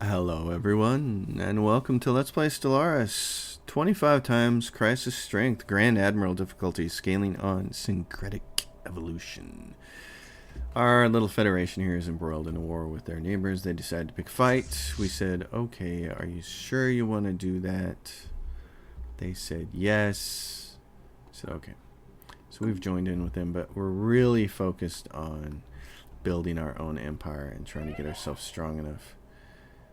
Hello everyone, and welcome to Let's Play Stellaris. 25 times Crisis Strength, Grand Admiral difficulty, scaling on syncretic evolution. Our little federation here is embroiled in a war with their neighbors. They decided to pick a fight. We said, okay, are you sure you want to do that? They said yes. I said, okay. So we've joined in with them, but we're really focused on building our own empire and trying to get ourselves strong enough.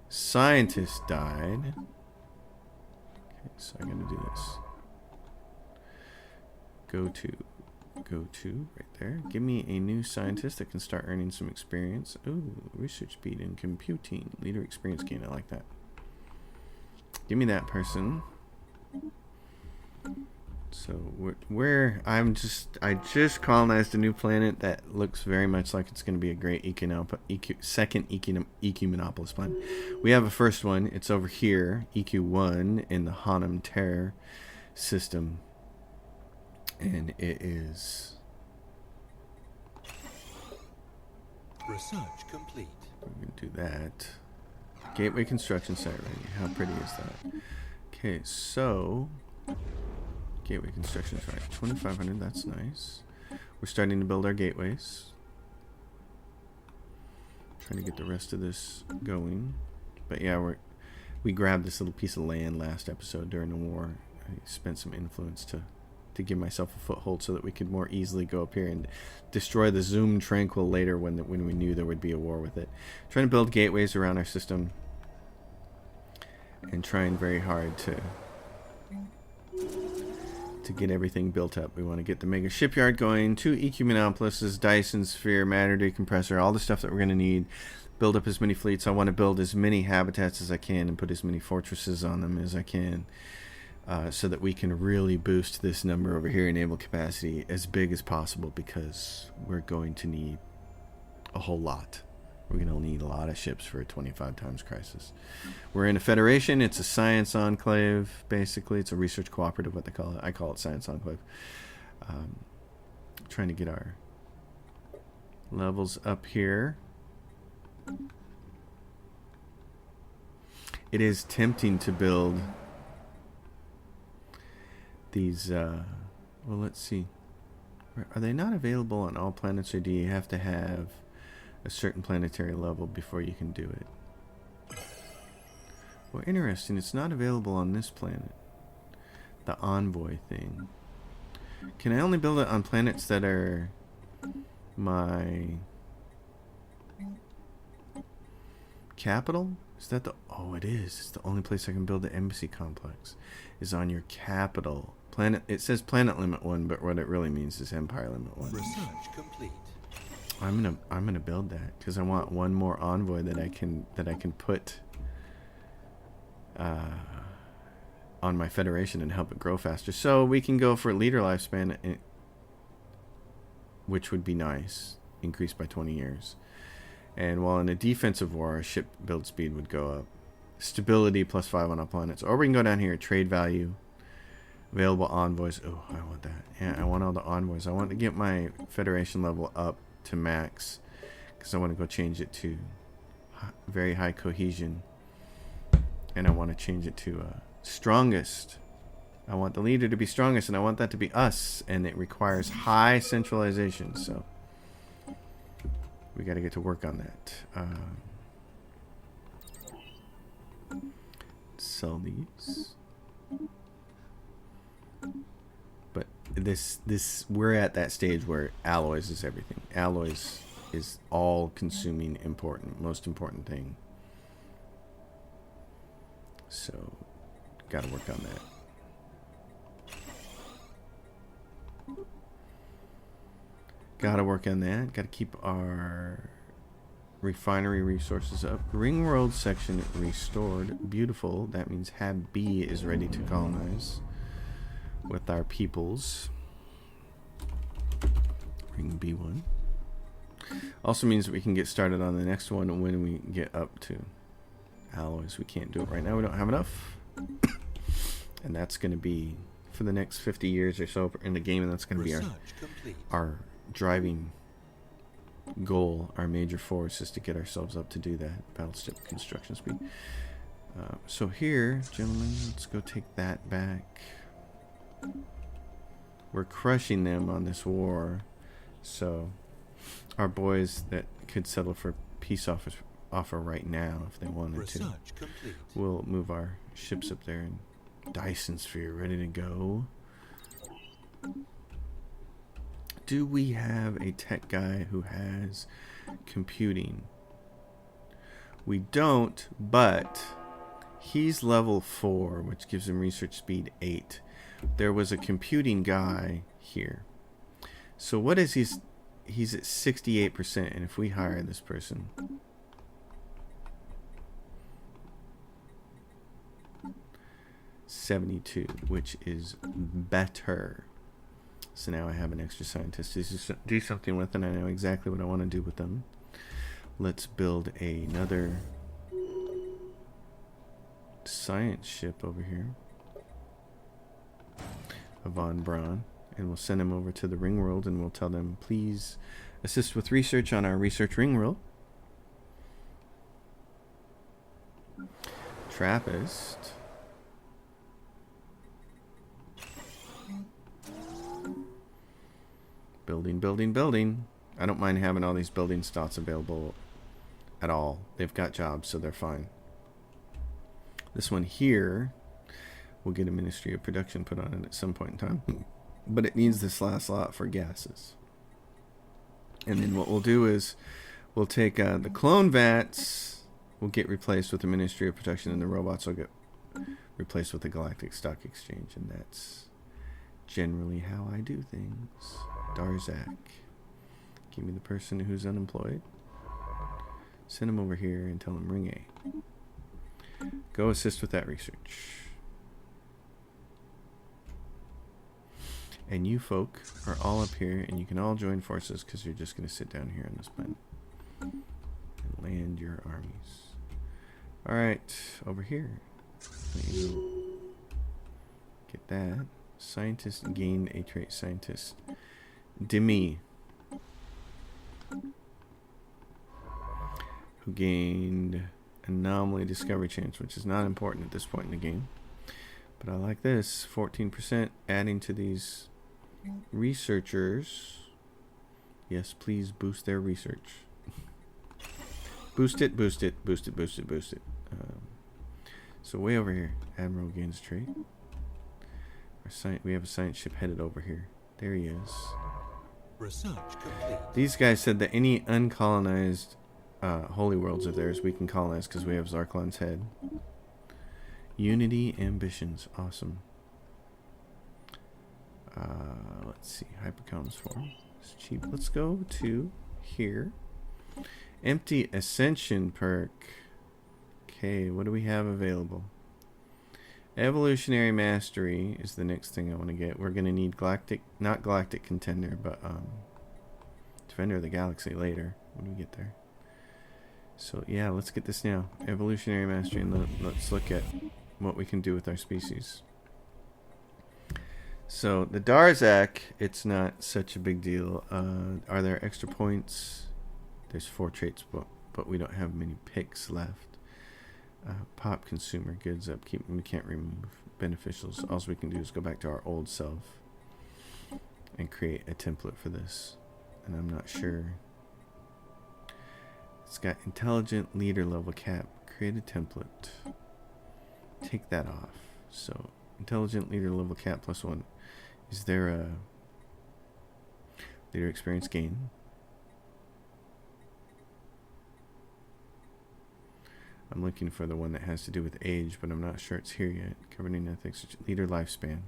Scientist died. Okay, so I'm going to do this. Go to, right there. Give me a new scientist that can start earning some experience. Ooh, research speed and computing. Leader experience gain, I like that. Give me that person. So I just colonized a new planet that looks very much like it's going to be a great second EQ monopolist planet. We have a first one. It's over here, EQ1 in the Hanum Terror system, and it is research complete. We're going to do that. Gateway construction site ready. How pretty is that? Okay, so gateway construction site 2,500. That's nice. We're starting to build our gateways. Trying to get the rest of this going. But yeah, we grabbed this little piece of land last episode during the war. I spent some influence to give myself a foothold so that we could more easily go up here and destroy the Zoom Tranquil later when we knew there would be a war with it. Trying to build gateways around our system and trying very hard to get everything built up. We want to get the mega shipyard going, 2 EQ monopolists, Dyson sphere, matter decompressor, all the stuff that we're going to need. Build up as many fleets. I want to build as many habitats as I can and put as many fortresses on them as I can, so that we can really boost this number over here, enable capacity as big as possible, because we're going to need a whole lot. We're going to need a lot of ships for a 25 times crisis. We're in a federation. It's a science enclave, basically. It's a research cooperative, what they call it. I call it science enclave. Trying to get our levels up here. It is tempting to build these, well, let's see. Are they not available on all planets, or do you have to have a certain planetary level before you can do it? Well, interesting. It's not available on this planet. The envoy thing. Can I only build it on planets that are my capital? Is that the... Oh, it is. It's the only place I can build the embassy complex. Is on your capital. Planet. It says planet limit 1, but what it really means is empire limit 1. Research complete. I'm gonna build that because I want one more envoy that I can put on my federation and help it grow faster, so we can go for leader lifespan, which would be nice, increased by 20 years. And while in a defensive war, our ship build speed would go up, stability +5 on our planets, or we can go down here, trade value, available envoys. Oh, I want that. Yeah, I want all the envoys. I want to get my federation level up to max because I want to go change it to very high cohesion, and I want to change it to strongest. I want the leader to be strongest, and I want that to be us, and it requires high centralization, so we got to get to work on that. Sell these. But this we're at that stage where alloys is everything. Alloys is all consuming important, most important thing. So gotta work on that. Gotta keep our refinery resources up. Ring road section restored. Beautiful. That means Hab B is ready to colonize with our peoples. Ring B1 also means that we can get started on the next one when we get up to alloys. We can't do it right now. We don't have enough. And that's going to be for the next 50 years or so in the game, and that's going to be our driving goal, our major force, is to get ourselves up to do that. Battleship construction speed. So here, gentlemen, let's go take that back. We're crushing them on this war. So our boys that could settle for peace offer right now if they wanted to. We'll move our ships up there, and Dyson Sphere ready to go. Do we have a tech guy who has computing? We don't, but he's level 4, which gives him research speed 8. There was a computing guy here. So what is he's at 68%, and if we hire this person, $72, which is better. So now I have an extra scientist to do something with, and I know exactly what I want to do with them. Let's build another science ship over here, a Von Braun, and we'll send him over to the ring world, and we'll tell them, please assist with research on our research ring world. Trappist. Building, building, building. I don't mind having all these building slots available at all. They've got jobs, so they're fine. This one here will get a Ministry of Production put on it at some point in time. But it needs this last lot for gases. And then what we'll do is we'll take the clone vats will get replaced with the Ministry of Production, and the robots will get replaced with the Galactic Stock Exchange. And that's generally how I do things. Darzak. Give me the person who's unemployed. Send him over here and tell him ring A. Go assist with that research. And you folk are all up here, and you can all join forces because you're just going to sit down here on this planet and land your armies. Alright, over here. Get that. Scientist gained a trait. Scientist Demi, who gained anomaly discovery chance, which is not important at this point in the game. But I like this. 14% adding to these researchers. Yes, please boost their research. Boost it, boost it, boost it, boost it, boost it. So way over here, Admiral gains trait. We have a science ship headed over here. There he is. Research complete. These guys said that any uncolonized holy worlds of theirs we can colonize because we have Zarklon's head. Unity ambitions. Awesome. Let's see. Hypercoms form. It's cheap. Let's go to here. Empty Ascension perk. Okay, what do we have available? Evolutionary Mastery is the next thing I want to get. We're going to need not Galactic Contender, but Defender of the Galaxy later when we get there. So yeah, let's get this now. Evolutionary Mastery, and let's look at what we can do with our species. So the Darzak, it's not such a big deal. Are there extra points? There's 4 traits, but we don't have many picks left. Pop consumer goods upkeep. We can't remove beneficials. All we can do is go back to our old self and create a template for this. And I'm not sure. It's got intelligent leader level cap. Create a template. Take that off. So intelligent leader level cap +1. Is there a leader experience gain? I'm looking for the one that has to do with age, but I'm not sure it's here yet. Governing ethics, leader lifespan.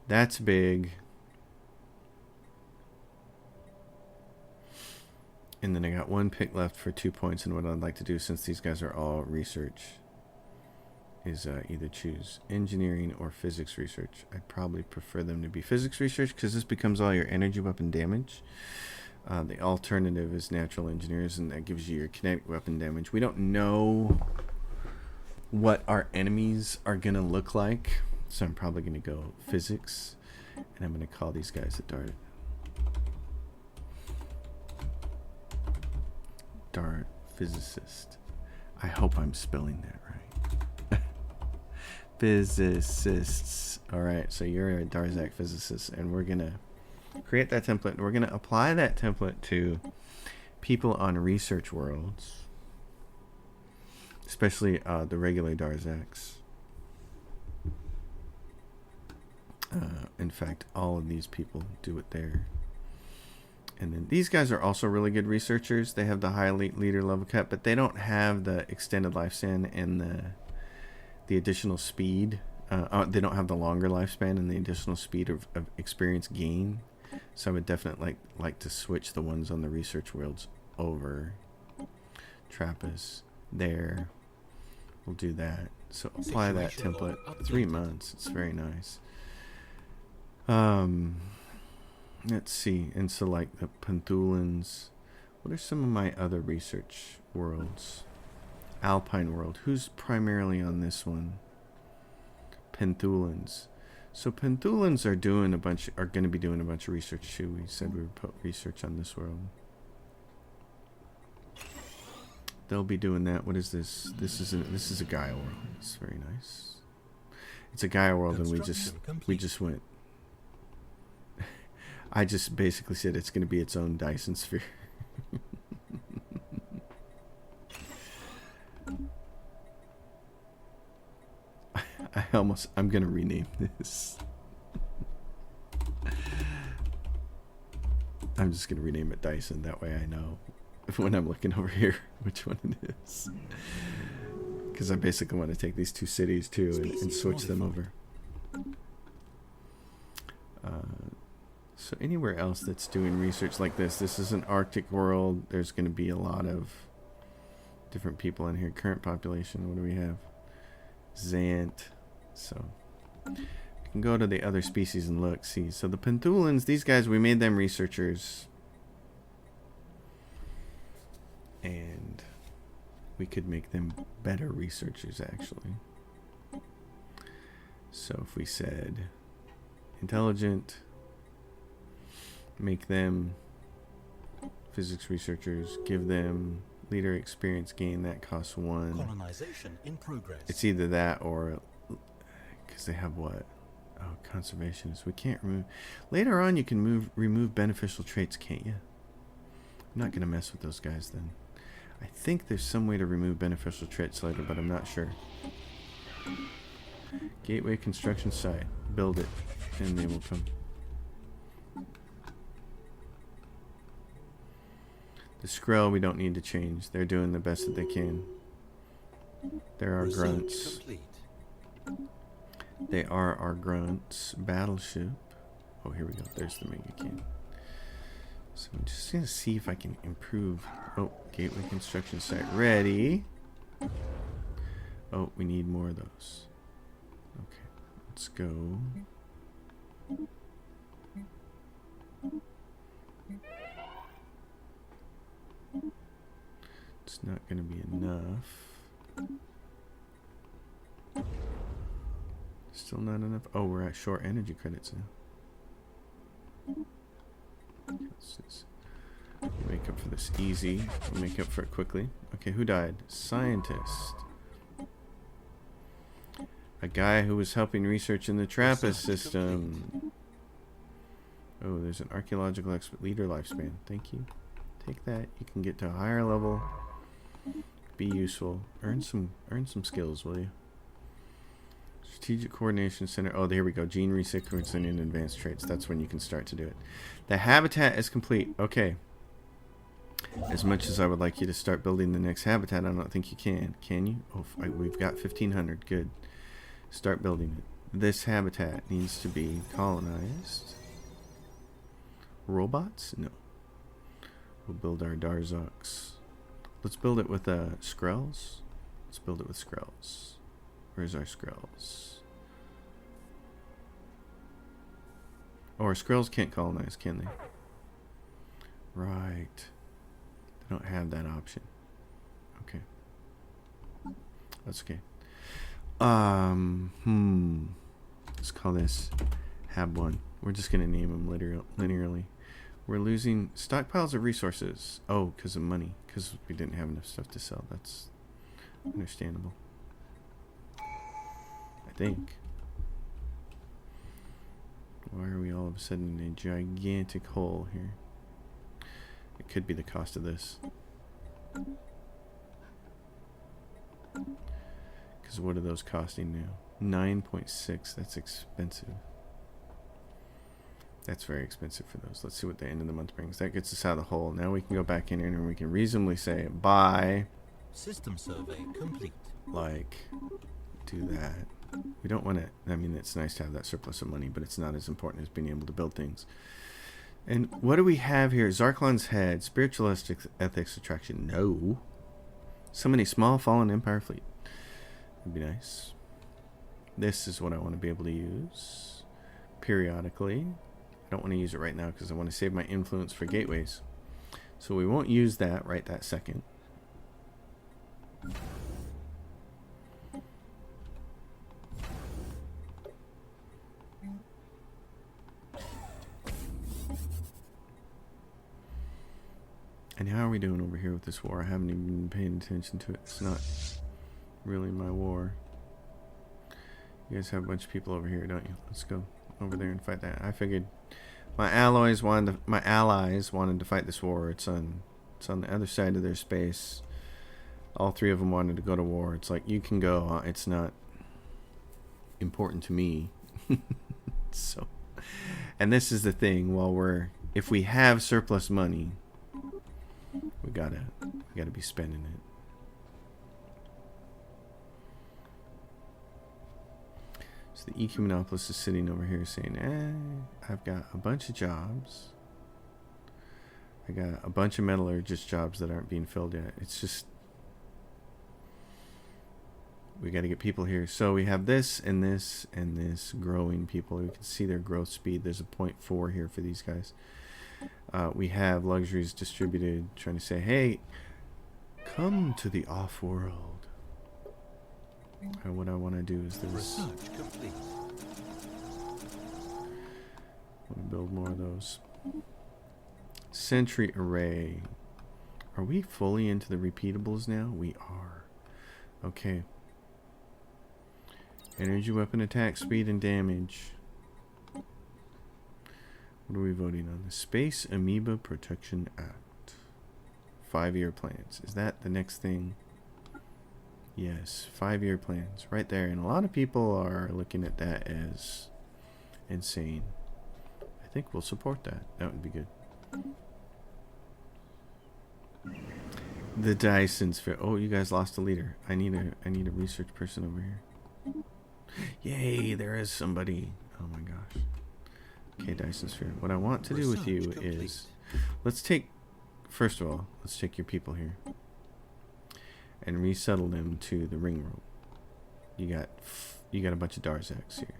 That's big. And then I got 1 pick left for 2 points, and what I'd like to do, since these guys are all research, is either choose engineering or physics research. I'd probably prefer them to be physics research because this becomes all your energy weapon damage. The alternative is natural engineers, and that gives you your kinetic weapon damage. We don't know what our enemies are going to look like, so I'm probably going to go physics, and I'm going to call these guys a dart. star physicist. I hope I'm spelling that right. Physicists. All right, so you're a Darzak physicist, and we're gonna create that template. And we're gonna apply that template to people on research worlds, especially the regular Darzaks. In fact, all of these people do it there. And then these guys are also really good researchers. They have the high leader level cut, but they don't have the extended lifespan and the additional speed. They don't have the longer lifespan and the additional speed of experience gain. So I would definitely like to switch the ones on the research worlds over. Trappist there. We'll do that. So apply that template. 3 months. It's very nice. Let's see, and select the Penthulans. What are some of my other research worlds? Alpine world. Who's primarily on this one? Penthulans. So Penthulans are going to be doing a bunch of research too. We said we would put research on this world. They'll be doing that. What is this? This is a Gaia world. It's very nice. It's a Gaia world, and we just went. I just basically said it's going to be its own Dyson sphere. I'm going to rename this. I'm just going to rename it Dyson. That way I know when I'm looking over here which one it is. Because I basically want to take these two cities too and switch them over. So anywhere else that's doing research like this is an Arctic world. There's going to be a lot of different people in here. Current population, what do we have? Zant. So you can go to the other species and look, see. So the Penthulans, these guys, we made them researchers. And we could make them better researchers, actually. So if we said intelligent, make them physics researchers, give them leader experience gain, that costs 1. Colonization in progress. It's either that or, because they have what? Oh, conservationists. We can't remove. Later on, you can remove beneficial traits, can't you? I'm not going to mess with those guys then. I think there's some way to remove beneficial traits later, but I'm not sure. Gateway construction site. Build it, and they will come. The Skrull we don't need to change. They're doing the best that they can. They're our grunts. They are our grunts. Battleship. Oh, here we go. There's the Megacorp. So I'm just going to see if I can improve. Oh, gateway construction site ready. Oh, we need more of those. Okay, let's go. It's not going to be enough. Still not enough. Oh, we're at short energy credits now. Let's just make up for this easy. We'll make up for it quickly. Okay, who died? Scientist. A guy who was helping research in the Trappist system. Oh, there's an archaeological expert leader lifespan. Thank you. Take that. You can get to a higher level. Be useful. Earn some skills, will you? Strategic Coordination Center. Oh, here we go. Gene resequencing and advanced traits. That's when you can start to do it. The habitat is complete. Okay. As much as I would like you to start building the next habitat, I don't think you can. Can you? Oh, we've got 1,500. Good. Start building it. This habitat needs to be colonized. Robots? No. We'll build our Darzaks. Let's build it with Skrulls. Let's build it with Skrulls. Where's our Skrulls? Oh, our Skrulls can't colonize, can they? Right. They don't have that option. Okay. That's okay. Let's call this Hab 1. We're just going to name them linearly. We're losing stockpiles of resources. Oh, because of money. Because we didn't have enough stuff to sell. That's understandable. I think. Why are we all of a sudden in a gigantic hole here? It could be the cost of this. Because what are those costing now? 9.6. That's expensive. That's very expensive for those. Let's see what the end of the month brings. That gets us out of the hole. Now we can go back in here and we can reasonably say buy. System survey complete. Like, do that. We don't want to. I mean, it's nice to have that surplus of money, but it's not as important as being able to build things. And what do we have here? Zarklon's head, spiritual ethics attraction. No. So many small fallen empire fleet. Would be nice. This is what I want to be able to use periodically. I don't want to use it right now because I want to save my influence for gateways. So we won't use that right that second. And how are we doing over here with this war? I haven't even been paying attention to it. It's not really my war. You guys have a bunch of people over here, don't you? Let's go over there and fight that. I figured my allies wanted to fight this war. It's on the other side of their space. All three of them wanted to go to war. It's like, you can go. It's not important to me. So, and this is the thing. If we have surplus money, we gotta be spending it. So the EQ monopolist is sitting over here saying, I've got a bunch of jobs. I got a bunch of metallurgist jobs that aren't being filled yet. It's just, we got to get people here. So we have this and this and this growing people. You can see their growth speed. There's a 0.4 here for these guys. We have luxuries distributed, trying to say, hey, come to the off-world. And what I want to do is this. Research complete. I want to build more of those. Sentry array. Are we fully into the repeatables now? We are. Okay. Energy weapon attack, speed, and damage. What are we voting on? The Space Amoeba Protection Act. 5-year plans. Is that the next thing? Yes, 5-year plans. Right there. And a lot of people are looking at that as insane. I think we'll support that. That would be good. The Dyson Sphere. Oh, you guys lost a leader. I need a research person over here. Yay, there is somebody. Oh my gosh. Okay, Dyson Sphere. What I want to do with you is, first of all, let's take your people here and resettle them to the ring world. You got a bunch of Darzaks here.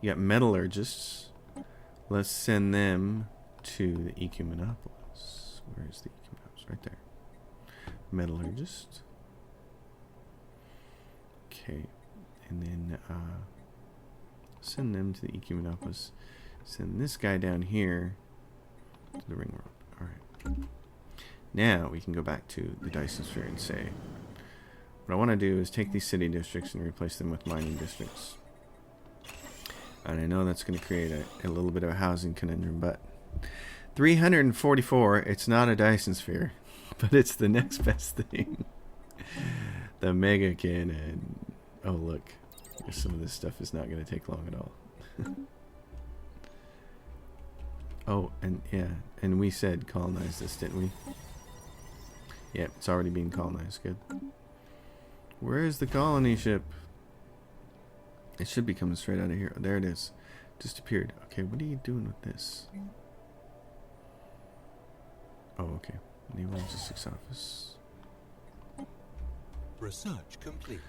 You got metallurgists. Let's send them to the EQ Monopolis. Where's the EQ Monopolis? Right there. Metallurgist. Okay, and then send them to the EQ Monopolis. Send this guy down here to the ring world. Alright. Now we can go back to the Dyson Sphere and say, what I want to do is take these city districts and replace them with mining districts. And I know that's going to create a little bit of a housing conundrum, but 344, it's not a Dyson Sphere, but it's the next best thing. The Mega Cannon. Oh, look. Some of this stuff is not going to take long at all. Oh, and yeah, and we said colonize this, didn't we? Yep, it's already being colonized. Good. Where is the colony ship? It should be coming straight out of here. There it is. Just appeared. Okay, what are you doing with this? Oh, okay. Naval Logistics Office. Research complete.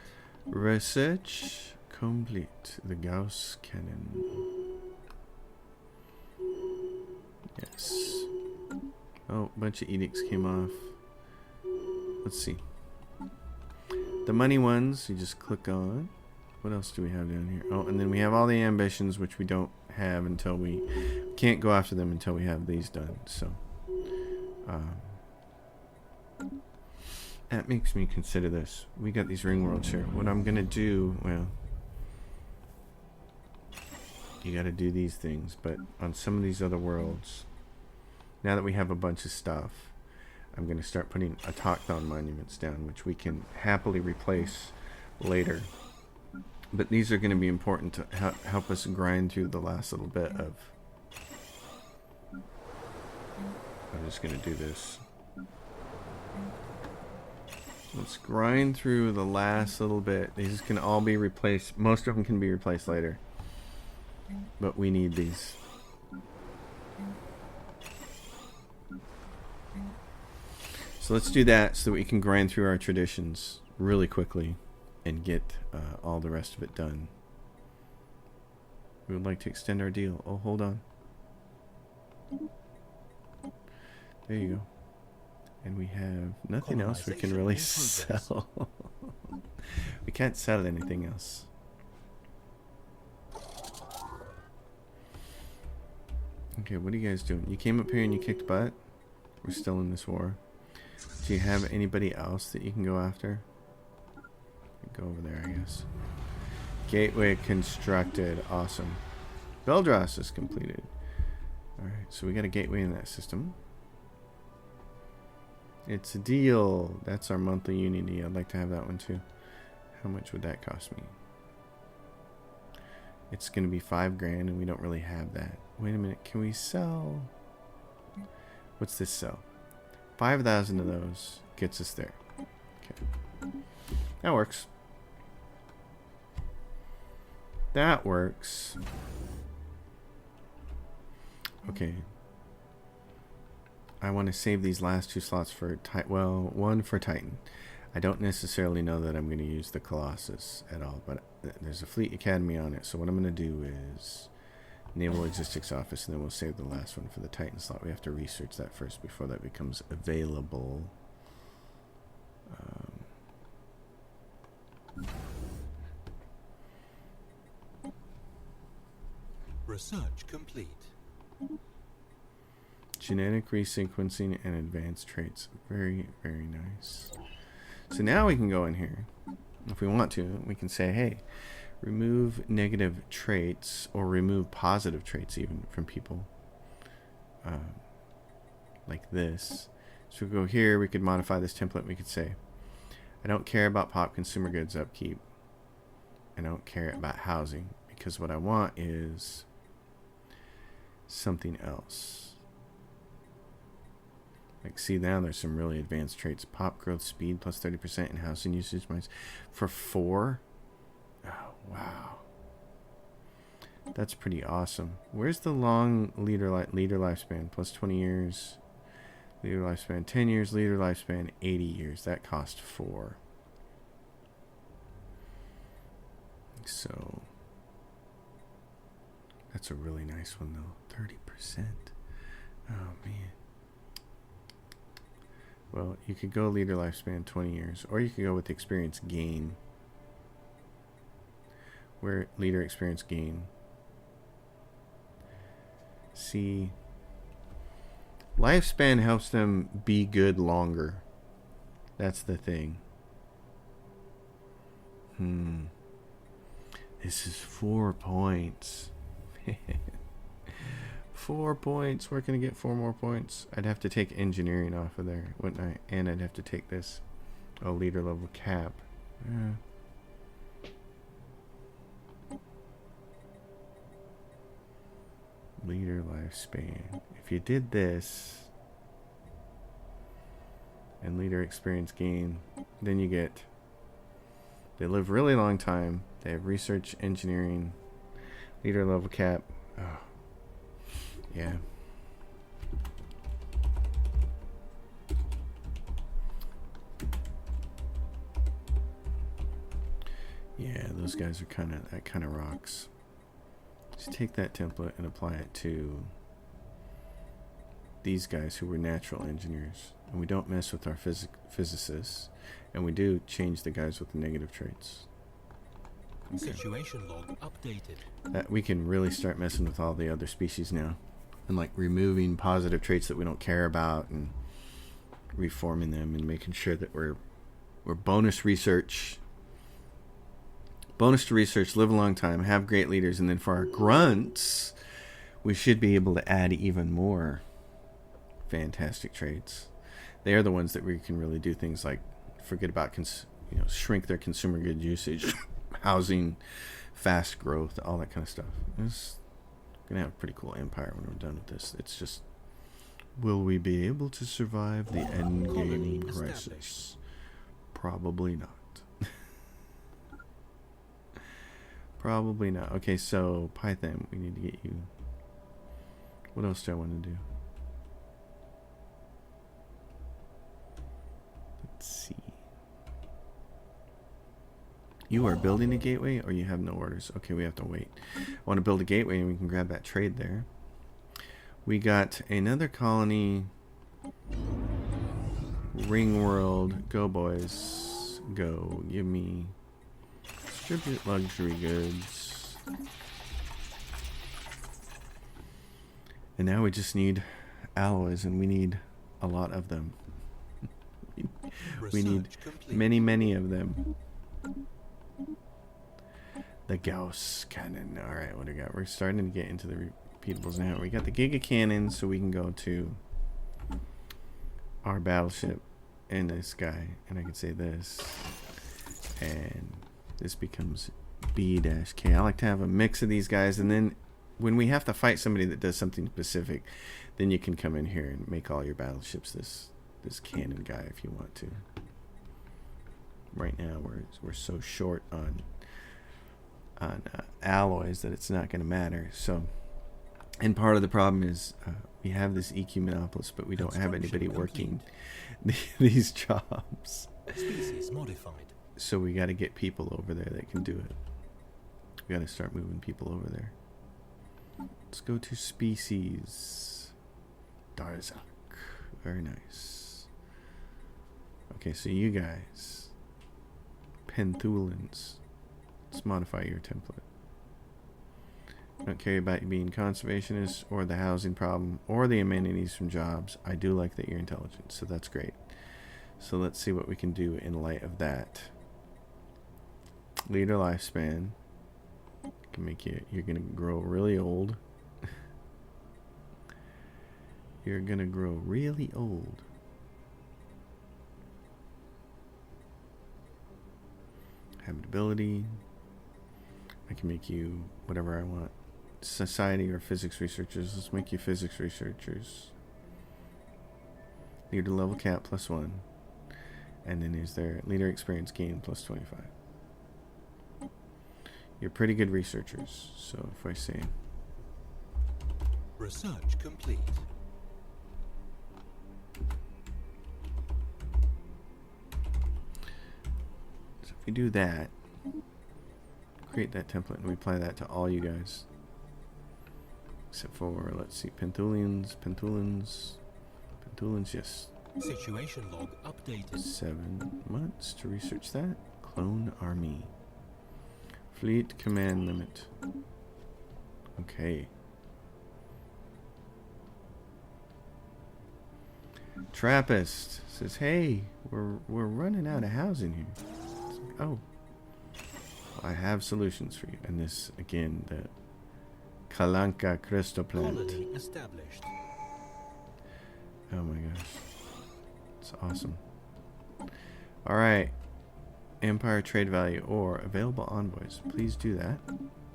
Research complete. The Gauss Cannon. Yes. Oh, a bunch of edicts came off. Let's see. The money ones, you just click on. What else do we have down here? Oh, and then we have all the ambitions, which we don't have until we can't go after them until we have these done. So that makes me consider this. We got these ring worlds here. What I'm gonna do, well, you got to do these things, but on some of these other worlds, now that we have a bunch of stuff, I'm going to start putting autochthon monuments down, which we can happily replace later. But these are going to be important to help us grind through the last little bit of... I'm just going to do this. Let's grind through the last little bit. These can all be replaced. Most of them can be replaced later. But we need these. So let's do that so that we can grind through our traditions really quickly and get all the rest of it done. We would like to extend our deal. Oh, hold on. There you go. And we have nothing else we can really sell. We can't sell anything else. Okay, what are you guys doing? You came up here and you kicked butt? We're still in this war. Do you have anybody else that you can go after? Go over there, I guess. Gateway constructed. Awesome. Beldros is completed. Alright, so we got a gateway in that system. It's a deal. That's our monthly unity. I'd like to have that one too. How much would that cost me? It's going to be $5,000 and we don't really have that. Wait a minute. Can we sell? What's this sell? 5,000 of those gets us there. Okay. That works. That works. Okay. I want to save these last 2 slots for well, one for Titan. I don't necessarily know that I'm going to use the Colossus at all, but there's a Fleet Academy on it. So what I'm going to do is Naval Logistics Office, and then we'll save the last one for the Titan slot. We have to research that first before that becomes available. Research complete. Genetic resequencing and advanced traits. Very, very nice. So now we can go in here. If we want to, we can say, hey, remove negative traits or remove positive traits even from people. Like this. So we go here, we could modify this template. We could say, I don't care about pop consumer goods upkeep. I don't care about housing, because what I want is something else. Like, see, now there's some really advanced traits. Pop growth speed plus 30% and housing usage minus for 4. Oh, wow. That's pretty awesome. Where's the long leader lifespan? Plus 20 years. Leader lifespan 10 years. Leader lifespan 80 years. That cost 4. So that's a really nice one, though. 30%. Oh, man. Well, you could go leader lifespan 20 years, or you could go with experience gain. Where leader experience gain. See, lifespan helps them be good longer. That's the thing. This is 4 points. 4 points. Where can I get 4 more points? I'd have to take engineering off of there, wouldn't I? And I'd have to take this. Oh, leader level cap. Leader lifespan. If you did this and leader experience gain, then you get, they live really long time. They have research, engineering, leader level cap. Oh. Yeah. Yeah, those guys are that kind of rocks. Just take that template and apply it to these guys who were natural engineers. And we don't mess with our physicists. And we do change the guys with the negative traits. Situation log updated. We can really start messing with all the other species now. And like removing positive traits that we don't care about and reforming them and making sure that we're bonus research. Bonus to research, live a long time, have great leaders, and then for our grunts, we should be able to add even more fantastic traits. They are the ones that we can really do things like forget about, shrink their consumer good usage, housing, fast growth, all that kind of stuff. It's gonna have a pretty cool empire when we're done with this. It's just, will we be able to survive the end game crisis? Probably not. Probably not. Okay, so Python, we need to get you. What else do I want to do? Let's see. You are building a gateway or you have no orders? Okay, we have to wait. I want to build a gateway and we can grab that trade there. We got another colony. Ring world. Go, boys. Go. Give me distribute luxury goods. And now we just need alloys, and we need a lot of them. We need many of them. The Gauss cannon. Alright, what do we got? We're starting to get into the repeatables now. We got the Giga cannon, so we can go to our battleship and this guy. And I can say this. And this becomes B-K. I like to have a mix of these guys, and then when we have to fight somebody that does something specific, then you can come in here and make all your battleships this cannon guy if you want to. Right now we're so short on alloys that it's not going to matter. So, and part of the problem is we have this EQ monopolist, but we don't have anybody working these jobs. Species modified. So we got to get people over there that can do it. We got to start moving people over there. Let's go to species. Darzak. Very nice. Okay, so you guys. Penthulans. Let's modify your template. Don't care about you being conservationists or the housing problem or the amenities from jobs. I do like that you're intelligent, so that's great. So let's see what we can do in light of that. Leader lifespan can make you're gonna grow really old. You're gonna grow really old. Habitability. I can make you whatever I want. Society or physics researchers. Let's make you physics researchers. Leader level cap +1. And then is there leader experience gain +25. You're pretty good researchers. So if I say research complete. So if we do that, create that template and we apply that to all you guys. Except for, let's see, Penthulians, yes. Situation log updated. 7 months to research that. Clone army. Fleet command limit. Okay. Trappist says, "Hey, we're running out of housing here." Oh, I have solutions for you. And this again, the Kalanka crystal plant. Colony established. Oh my gosh, it's awesome. All right. Empire trade value or available envoys. Please do that.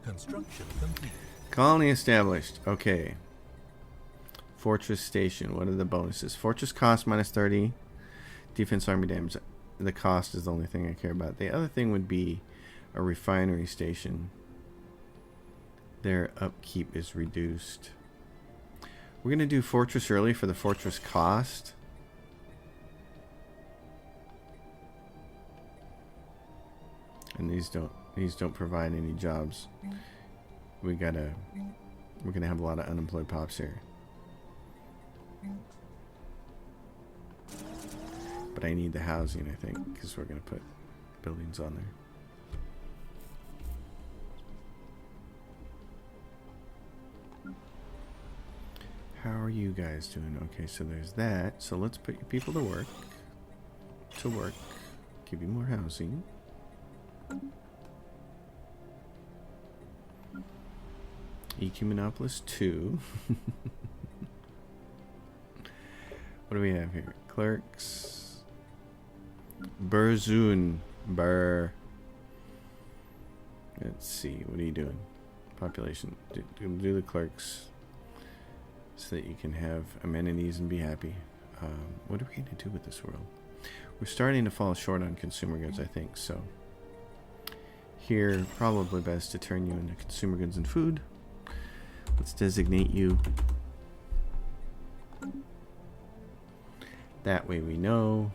Construction complete. Colony established. Okay. Fortress station. What are the bonuses? Fortress cost -30. Defense army damage. The cost is the only thing I care about. The other thing would be a refinery station. Their upkeep is reduced. We're going to do fortress early for the fortress cost. And these don't provide any jobs. We're gonna have a lot of unemployed pops here. But I need the housing, I think, because we're gonna put buildings on there. How are you guys doing? Okay, so there's that. So let's put your people to work. Give you more housing. Ecumenopolis 2. What do we have here? Clerks. Burzun. Burr. Let's see. What are you doing? Population. Do the clerks so that you can have amenities and be happy. What are we going to do with this world? We're starting to fall short on consumer goods, I think. So here, probably best to turn you into consumer goods and food. Let's designate you. That way we know.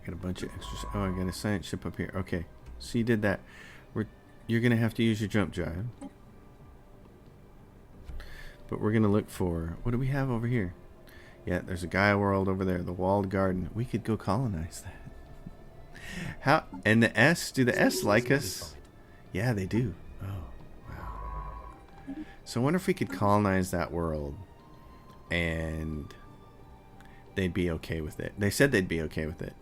Got a bunch of extras. Oh, I got a science ship up here. Okay, so you did that. You're gonna have to use your jump drive, but we're gonna look for, what do we have over here? Yeah, there's a Gaia world over there, the walled garden. We could go colonize that. How? And the S? Do the S like us? Yeah, they do. Oh, wow. So I wonder if we could colonize that world, and they'd be okay with it. They said they'd be okay with it.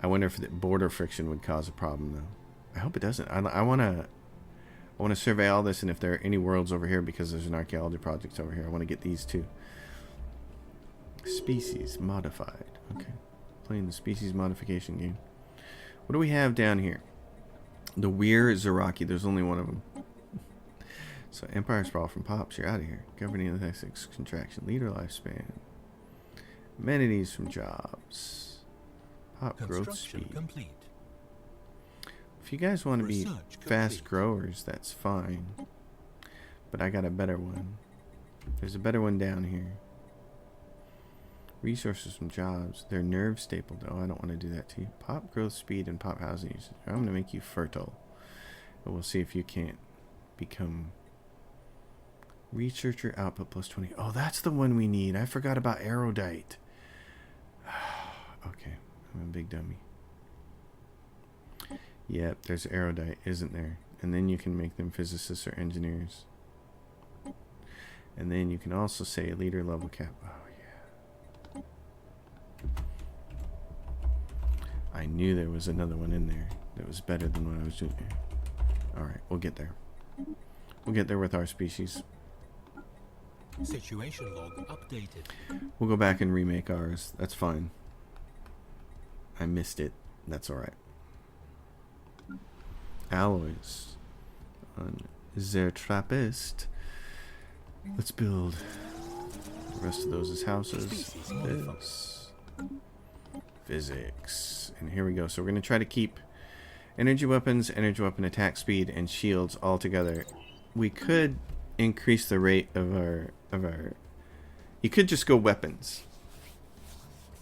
I wonder if the border friction would cause a problem, though. I hope it doesn't. I want to survey all this, and if there are any worlds over here, because there's an archaeology project over here, I want to get these too. Species modified. Okay, playing the species modification game. What do we have down here? The Weir Zaraki. There's only one of them. So Empire Sprawl from Pops. You're out of here. Governing the ethics contraction. Leader lifespan. Amenities from jobs. Pop growth speed. Complete. If you guys want to be Research fast complete. growers, that's fine. But I got a better one. There's a better one down here. Resources from jobs. They're nerve stapled. Oh, I don't want to do that to you. Pop growth speed and pop housing usage. I'm going to make you fertile. And we'll see if you can't become researcher output plus 20. Oh, that's the one we need. I forgot about erudite. Okay, I'm a big dummy. Yep, there's erudite, isn't there? And then you can make them physicists or engineers. And then you can also say leader level cap. Oh, yeah. I knew there was another one in there that was better than what I was doing. Alright, we'll get there. We'll get there with our species. Situation log updated. We'll go back and remake ours. That's fine. I missed it. That's alright. Alloys on their Trappist. Let's build the rest of those as houses. This. Physics. And here we go. So we're going to try to keep energy weapons, energy weapon attack speed, and shields all together. We could increase the rate of our you could just go weapons.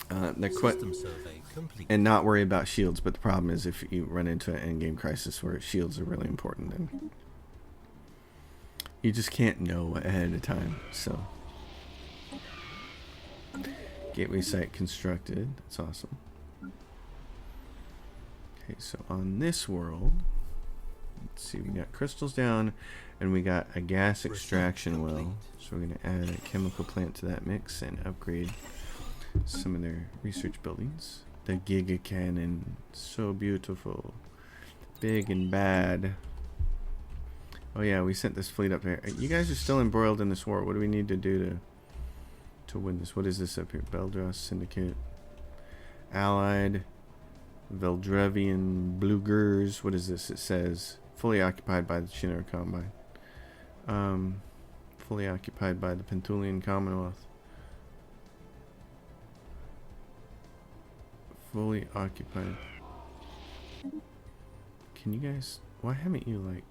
They're quite, System survey complete. and not worry about shields, but the problem is if you run into an endgame crisis where shields are really important, then you just can't know ahead of time. So gateway site constructed. That's awesome. Okay, so on this world, let's see, we got crystals down, and we got a gas extraction well. So we're going to add a chemical plant to that mix and upgrade some of their research buildings. The Giga Cannon, so beautiful, big and bad. Oh yeah, we sent this fleet up there. You guys are still embroiled in this war. What do we need to do to win this? What is this up here? Beldros Syndicate, Allied, Veldrevian Blugers. What is this? It says fully occupied by the Chinook Combine. Fully occupied by the Pentulian Commonwealth. Fully occupied. Can you guys... Why haven't you, like...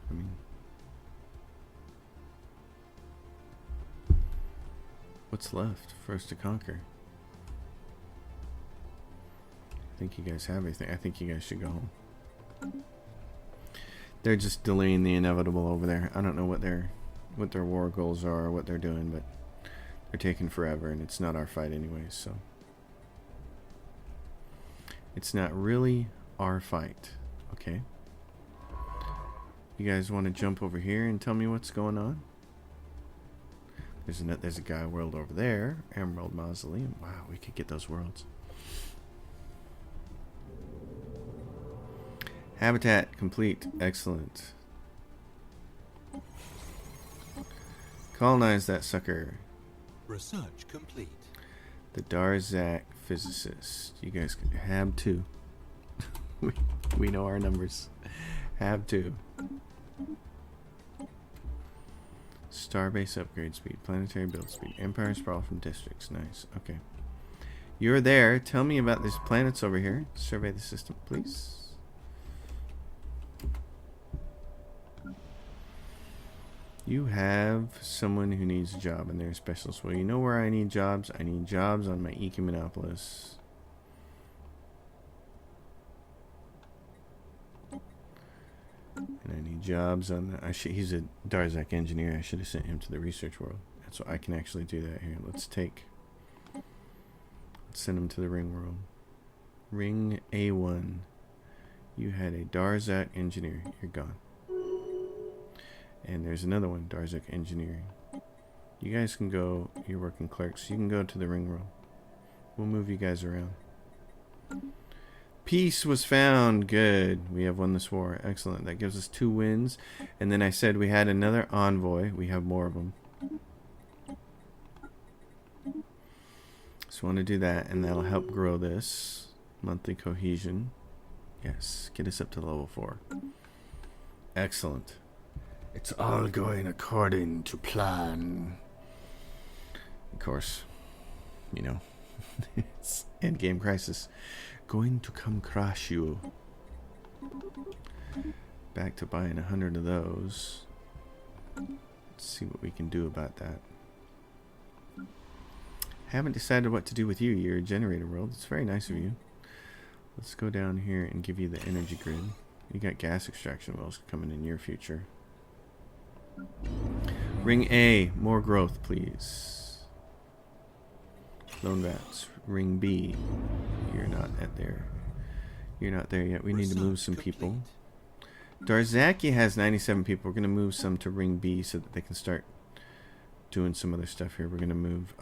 I mean... What's left for us to conquer? I think you guys have everything. I think you guys should go home. They're just delaying the inevitable over there. I don't know what their war goals are or what they're doing, but they're taking forever, and it's not our fight anyways, so. It's not really our fight. Okay. You guys want to jump over here and tell me what's going on? There's a guy world over there. Emerald Mausoleum. Wow, we could get those worlds. Habitat complete. Excellent. Colonize that sucker. Research complete. The Darzak physicist. You guys can have 2. we know our numbers. Have 2. Starbase upgrade speed. Planetary build speed. Empire sprawl from districts. Nice. Okay. You're there. Tell me about these planets over here. Survey the system, please. You have someone who needs a job and they're a specialist. Well, you know where I need jobs? I need jobs on my Ecumenopolis. And I need jobs on the... he's a Darzak engineer. I should have sent him to the research world. So I can actually do that here. Let's send him to the ring world. Ring A1. You had a Darzak engineer. You're gone. And there's another one, Darzak Engineering. You guys can go, you're working clerks, you can go to the ring world. We'll move you guys around. Peace was found. Good. We have won this war. Excellent. That gives us 2 wins. And then I said we had another envoy. We have more of them. So I want to do that, and that'll help grow this. Monthly cohesion. Yes. Get us up to level 4. Excellent. It's all going according to plan. Of course, you know, it's endgame crisis. Going to come crash you. Back to buying 100 of those. Let's see what we can do about that. Haven't decided what to do with you. You're a generator world. It's very nice of you. Let's go down here and give you the energy grid. You got gas extraction wells coming in your future. Ring A, more growth, please. Lone Vats. Ring B, you're not at there. You're not there yet. We need to move some people. Darzaki has 97 people. We're going to move some to Ring B so that they can start doing some other stuff here. We're going to move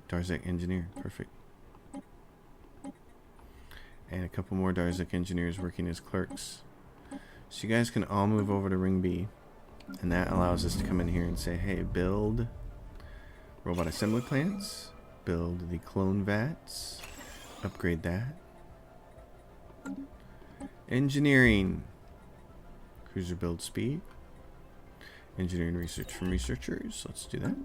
Darzak Engineer. Perfect. And a couple more Darzak Engineers working as clerks. So you guys can all move over to Ring B. And that allows us to come in here and say, hey, build robot assembly plants, build the clone vats, upgrade that. Engineering, cruiser build speed, engineering research from researchers. Let's do that.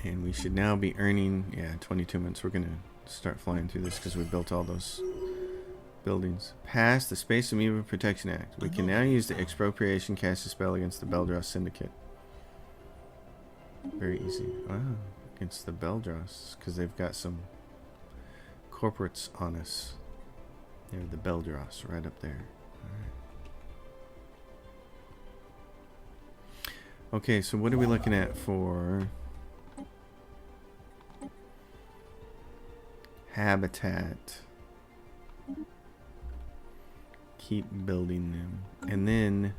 And we should now be earning, 22 months. We're going to start flying through this because we built all those buildings. Pass the Space Amoeba Protection Act. We can now use the expropriation cast a spell against the Beldross Syndicate. Very easy. Wow, against the Beldross, because they've got some corporates on us. They're the Beldross right up there. All right. Okay, so what are we looking at for habitat? Keep building them. And then,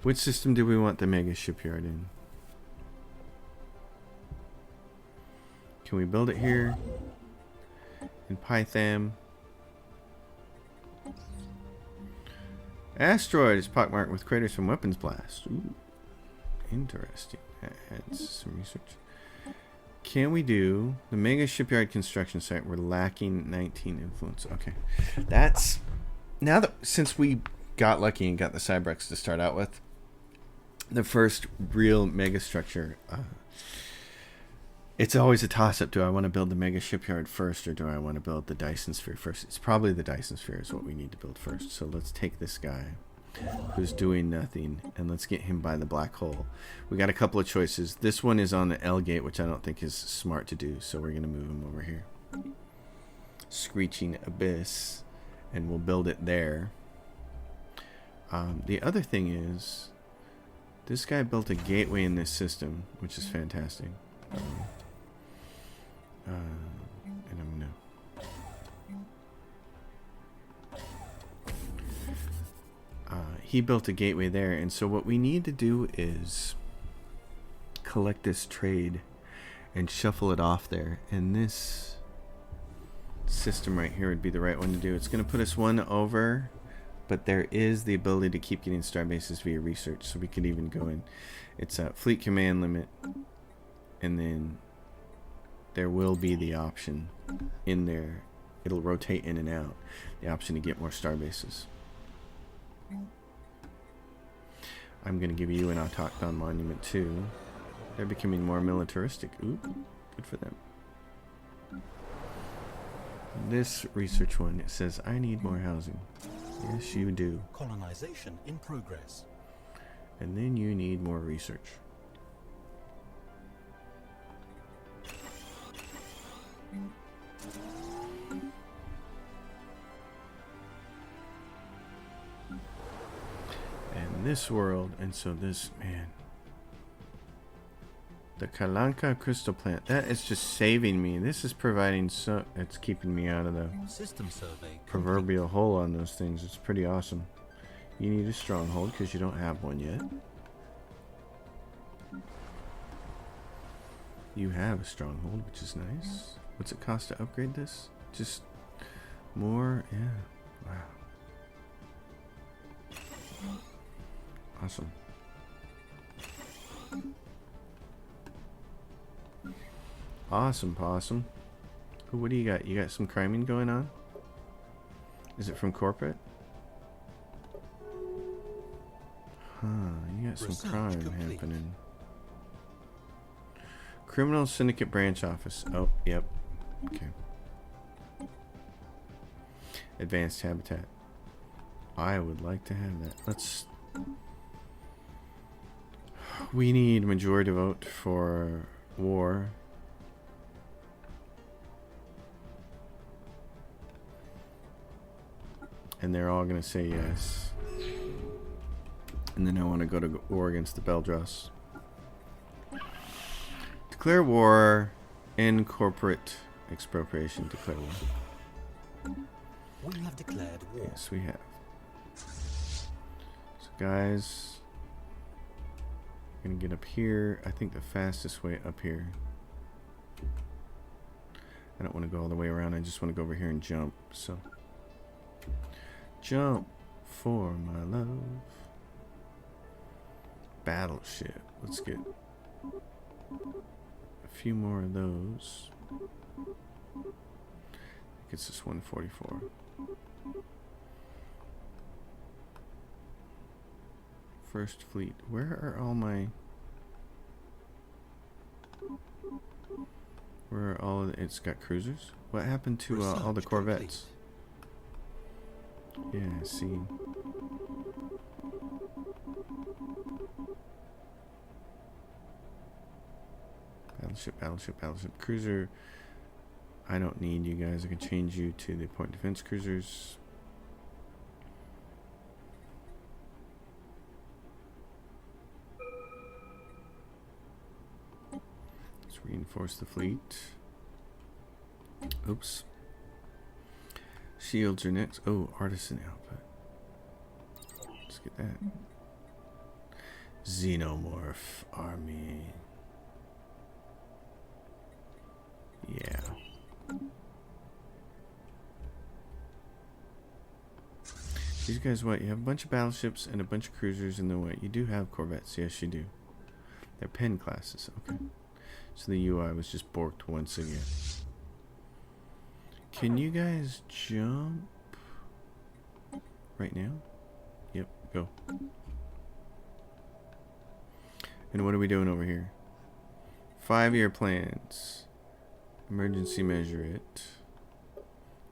which system do we want the mega shipyard in? Can we build it here? In Pytham. Asteroid is pockmarked with craters from weapons blast. Ooh, interesting. That's some research. Can we do the mega shipyard construction site? We're lacking 19 influence. Okay, that's now that since we got lucky and got the Cybrex to start out with, the first real mega structure. It's always a toss-up. Do I want to build the mega shipyard first, or do I want to build the Dyson Sphere first? It's probably the Dyson Sphere is what we need to build first. So let's take this guy who's doing nothing, and let's get him by the black hole. We got a couple of choices. This one is on the L gate, which I don't think is smart to do, so we're going to move him over here. Screeching Abyss, and we'll build it there. The other thing is, This guy built a gateway in this system, which is fantastic. And I'm gonna... he built a gateway there, and so what we need to do is collect this trade and shuffle it off there, and this system right here would be the right one to do. It's going to put us one over, but there is the ability to keep getting star bases via research, so we could even go in. It's a fleet command limit, and then there will be the option in there. It'll rotate in and out, the option to get more star bases. I'm going to give you an autochthon monument too. They're becoming more militaristic. Ooh, good for them. This research one, it says, I need more housing. Yes, you do. Colonization in progress. And then you need more research. And this world, and so this, man. The Kalanka crystal plant, that is just saving me. This is providing so, it's keeping me out of the System survey proverbial hole on those things. It's pretty awesome. You need a stronghold because you don't have one yet. You have a stronghold, which is nice. What's it cost to upgrade this? Just more, yeah. Wow. Awesome. Awesome, possum. Ooh, what do you got? You got some criming going on? Is it from corporate? Huh, you got some Research crime complete. happening. Criminal Syndicate Branch Office. Oh, yep. Okay. Advanced Habitat. I would like to have that. Let's... We need majority vote for war. And they're all going to say yes. And then I want to go to war against the Beldros. Declare war. End corporate expropriation. Declare war. We have declared war. Yes, we have. So guys, I'm going to get up here. I think the fastest way up here. I don't want to go all the way around. I just want to go over here and jump. So... Jump for my love. Battleship. Let's get a few more of those. Gets us 144. First fleet. Where are all my... Where are all of the... It's got cruisers? What happened to all the Research corvettes? Yeah, see. Battleship, battleship, battleship. Cruiser. I don't need you guys. I can change you to the point defense cruisers. Let's reinforce the fleet. Oops. Shields are next. Oh, artisan output. Let's get that. Xenomorph army. Yeah. These guys, what? You have a bunch of battleships and a bunch of cruisers, and then what? You do have corvettes. Yes, you do. They're pen classes. Okay. So the UI was just borked once again. Can you guys jump right now? Yep, go. And what are we doing over here? 5-year plans. Emergency measure it.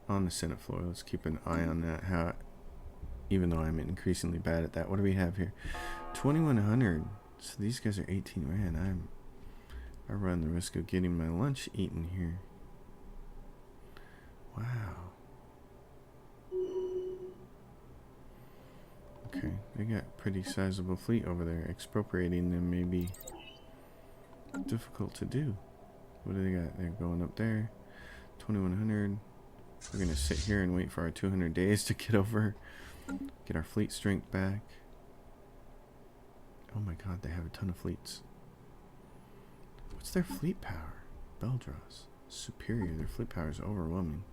On the Senate floor. Let's keep an eye on that. How, even though I'm increasingly bad at that. What do we have here? 2100. So these guys are 18 rand. I run the risk of getting my lunch eaten here. Wow. Okay, They got pretty sizable fleet over there. Expropriating them may be difficult to do. What do they got? They're going up there. 2100. We're going to sit here and wait for our 200 days to get over. Get our fleet strength back. Oh my god, they have a ton of fleets. What's their fleet power? Beldros. Superior. Their fleet power is overwhelming.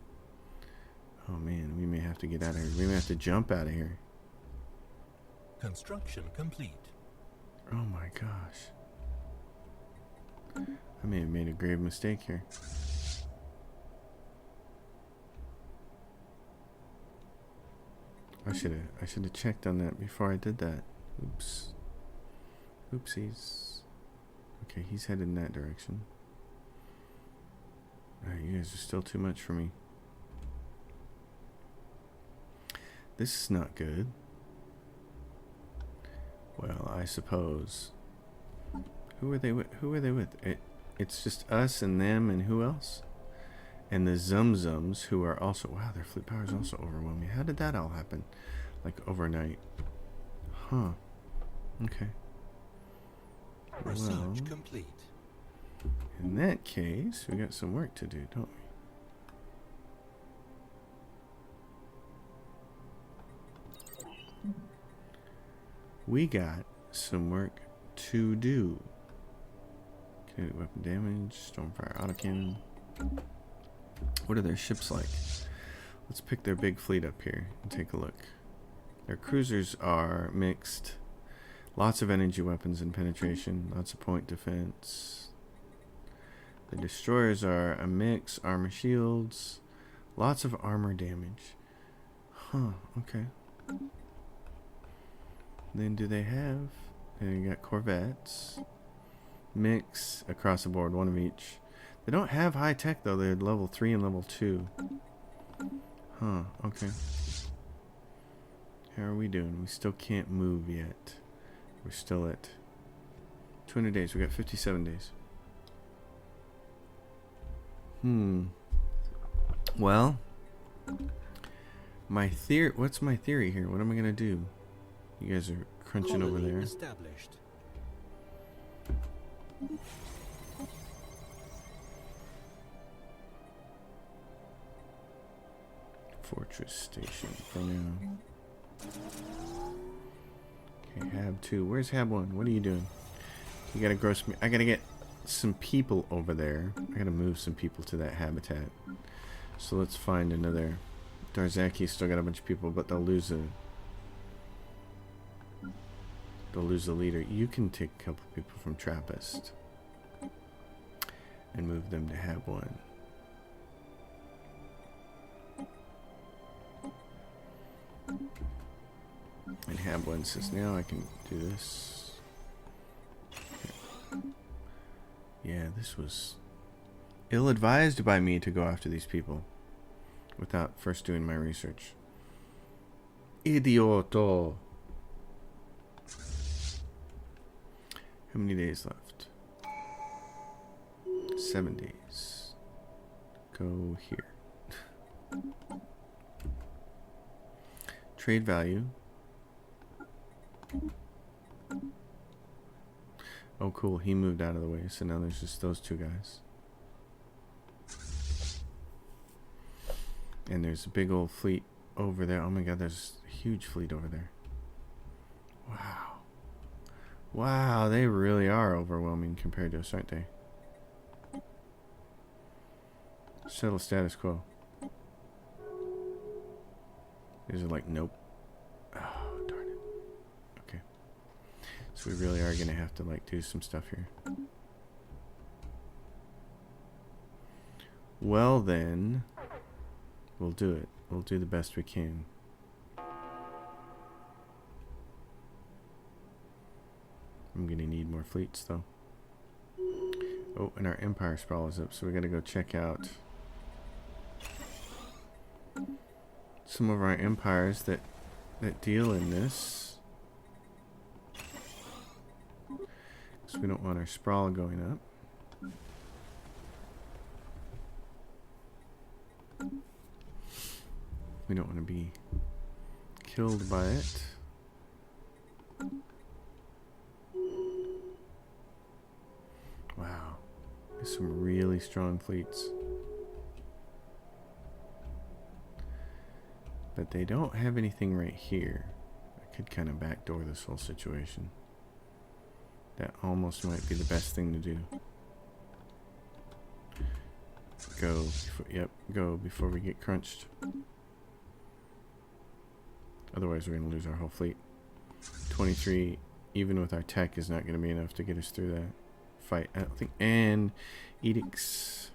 Oh man, we may have to get out of here. We may have to jump out of here. Construction complete. Oh my gosh. I may have made a grave mistake here. I should have checked on that before I did that. Oops. Oopsies. Okay, he's headed in that direction. Alright, you guys are still too much for me. This is not good. Well, I suppose. Who are they with? Who are they with? It's just us and them and who else? And the Zumzums, who are also... Wow, their fleet power is also overwhelming. How did that all happen? Like overnight. Huh. Okay. Research complete. In that case, we got some work to do, don't we? We got some work to do. Okay, weapon damage, stormfire autocannon. What are their ships like? Let's pick their big fleet up here and take a look. Their cruisers are mixed. Lots of energy weapons and penetration. Lots of point defense. The destroyers are a mix. Armor shields. Lots of armor damage. Huh, okay. Then do they have... They got corvettes. Mix across the board, one of each. They don't have high tech though. They're level 3 and level 2. Huh, okay. How are we doing? We still can't move yet. We're still at 200 days. We got 57 days. Well, my theory. What's my theory here? What am I gonna do? You guys are crunching over there. Established. Fortress station for now. Okay, Hab 2. Where's Hab 1? What are you doing? You gotta grow some... I gotta get some people over there. I gotta move some people to that habitat. So let's find another... Darzaki's still got a bunch of people, but they'll lose a... They'll lose a leader. You can take a couple people from Trappist and move them to Hab 1. And Hab 1 says, now I can do this. Okay. Yeah, this was ill-advised by me to go after these people without first doing my research. Idioto! How many days left? 7 days. Go here. Trade value. Oh cool, he moved out of the way, so now there's just those two guys. And there's a big old fleet over there. Oh my god, there's a huge fleet over there. Wow. Wow, they really are overwhelming compared to us, aren't they? Settle status quo. These are like, nope. Oh, darn it. Okay. So we really are going to have to, like, do some stuff here. Well, then, we'll do it. We'll do the best we can. I'm going to need more fleets, though. Oh, and our empire sprawl is up, so we got to go check out some of our empires that deal in this. Because we don't want our sprawl going up. We don't want to be killed by it. some really strong fleets. But they don't have anything right here. I could kind of backdoor this whole situation. That almost might be the best thing to do. Go. Yep, go before we get crunched. Otherwise, we're going to lose our whole fleet. 23, even with our tech, is not going to be enough to get us through that fight, I don't think. And edicts.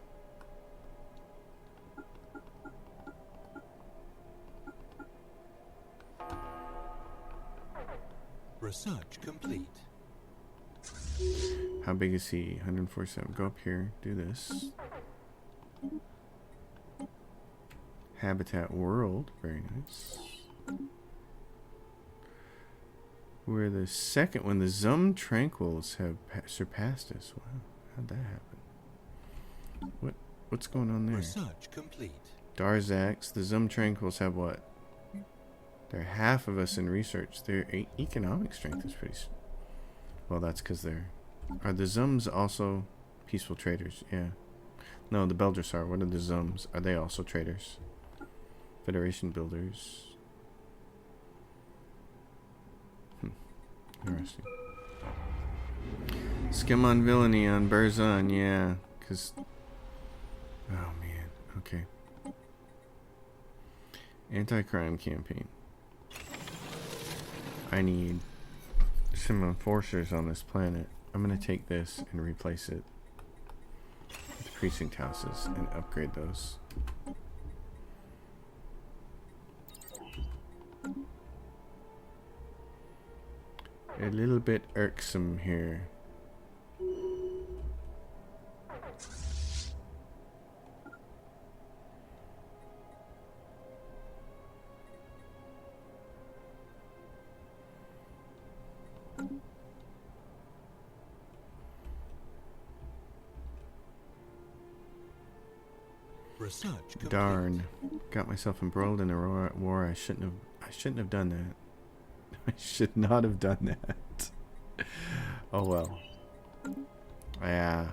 Research complete. How big is he? 147. Go up here. Do this. Habitat world. Very nice. We're the second one. The Zum Tranquils have surpassed us. Wow. How'd that happen? What's going on there? Research complete. Darzax. The Zum Tranquils have what? They're half of us in research. Their economic strength is pretty... Well, that's because they're... Are the Zums also peaceful traders? Yeah. No, the Belders are. What are the Zums? Are they also traders? Federation builders. Interesting. Skim on villainy on Burzon, yeah. Because... Oh, man. Okay. Anti-crime campaign. I need some enforcers on this planet. I'm going to take this and replace it with precinct houses and upgrade those. A little bit irksome here. Research complete. Darn, got myself embroiled in a war. I shouldn't have done that. I should not have done that. Oh well. I